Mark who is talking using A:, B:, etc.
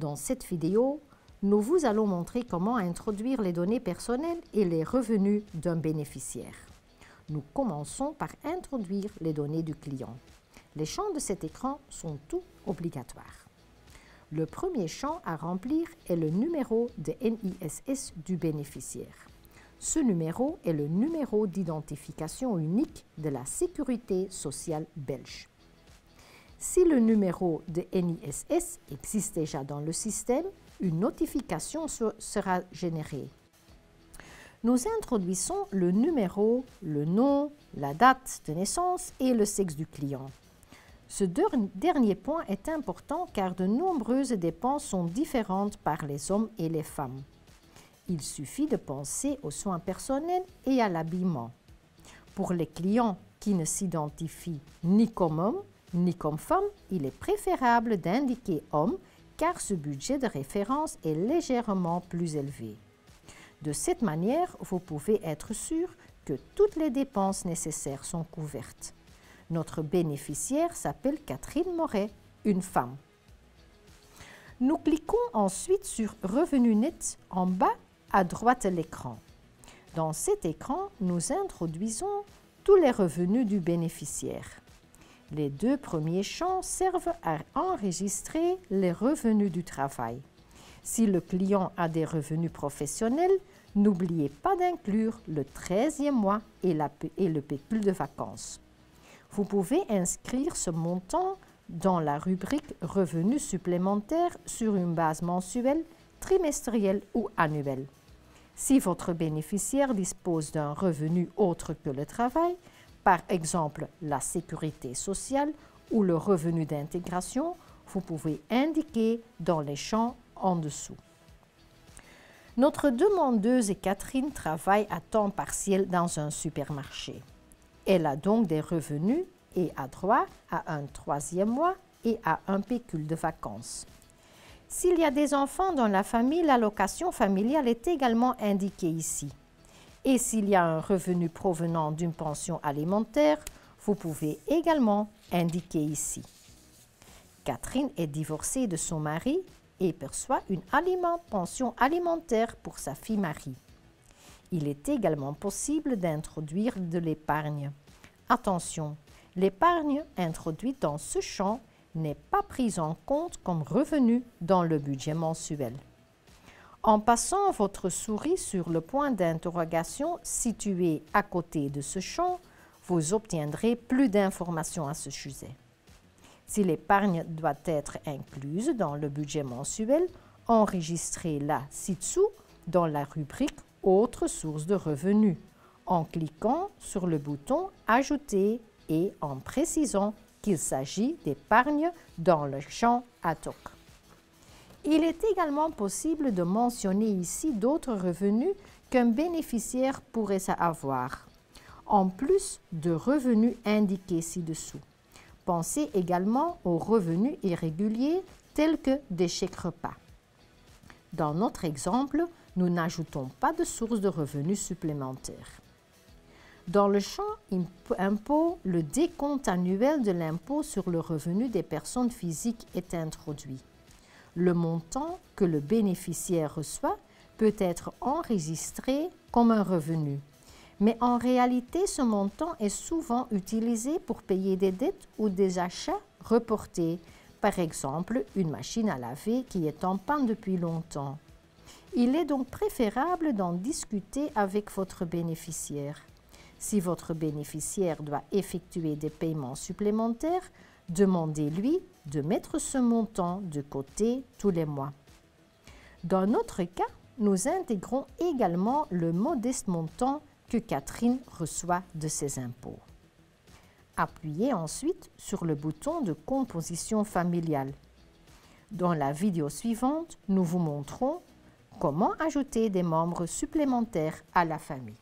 A: Dans cette vidéo, nous vous allons montrer comment introduire les données personnelles et les revenus d'un bénéficiaire. Nous commençons par introduire les données du client. Les champs de cet écran sont tous obligatoires. Le premier champ à remplir est le numéro de NISS du bénéficiaire. Ce numéro est le numéro d'identification unique de la Sécurité sociale belge. Si le numéro de NISS existe déjà dans le système, une notification sera générée. Nous introduisons le numéro, le nom, la date de naissance et le sexe du client. Ce dernier point est important car de nombreuses dépenses sont différentes par les hommes et les femmes. Il suffit de penser aux soins personnels et à l'habillement. Pour les clients qui ne s'identifient ni comme homme ni comme femme, il est préférable d'indiquer homme car ce budget de référence est légèrement plus élevé. De cette manière, vous pouvez être sûr que toutes les dépenses nécessaires sont couvertes. Notre bénéficiaire s'appelle Catherine Moret, une femme. Nous cliquons ensuite sur « Revenu net » en bas à droite de l'écran. Dans cet écran, nous introduisons tous les revenus du bénéficiaire. Les deux premiers champs servent à enregistrer les revenus du travail. Si le client a des revenus professionnels, n'oubliez pas d'inclure le 13e mois et le pécule de vacances. Vous pouvez inscrire ce montant dans la rubrique « Revenus supplémentaires » sur une base mensuelle, trimestrielle ou annuelle. Si votre bénéficiaire dispose d'un revenu autre que le travail, par exemple la sécurité sociale ou le revenu d'intégration, vous pouvez indiquer dans les champs en dessous. Notre demandeuse Catherine travaille à temps partiel dans un supermarché. Elle a donc des revenus et a droit à un 3e mois et à un pécule de vacances. S'il y a des enfants dans la famille, l'allocation familiale est également indiquée ici. Et s'il y a un revenu provenant d'une pension alimentaire, vous pouvez également indiquer ici. Catherine est divorcée de son mari et perçoit une pension alimentaire pour sa fille Marie. Il est également possible d'introduire de l'épargne. Attention, l'épargne introduite dans ce champ n'est pas prise en compte comme revenu dans le budget mensuel. En passant votre souris sur le point d'interrogation situé à côté de ce champ, vous obtiendrez plus d'informations à ce sujet. Si l'épargne doit être incluse dans le budget mensuel, enregistrez-la ci-dessous dans la rubrique « Autres sources de revenus » en cliquant sur le bouton « Ajouter » et en précisant qu'il s'agit d'épargne dans le champ ad hoc. Il est également possible de mentionner ici d'autres revenus qu'un bénéficiaire pourrait avoir, en plus de revenus indiqués ci-dessous. Pensez également aux revenus irréguliers tels que des chèques repas. Dans notre exemple, nous n'ajoutons pas de source de revenus supplémentaires. Dans le champ Impôts, le décompte annuel de l'impôt sur le revenu des personnes physiques est introduit. Le montant que le bénéficiaire reçoit peut être enregistré comme un revenu. Mais en réalité, ce montant est souvent utilisé pour payer des dettes ou des achats reportés, par exemple une machine à laver qui est en panne depuis longtemps. Il est donc préférable d'en discuter avec votre bénéficiaire. Si votre bénéficiaire doit effectuer des paiements supplémentaires, demandez-lui de mettre ce montant de côté tous les mois. Dans notre cas, nous intégrons également le modeste montant que Catherine reçoit de ses impôts. Appuyez ensuite sur le bouton de composition familiale. Dans la vidéo suivante, nous vous montrons comment ajouter des membres supplémentaires à la famille.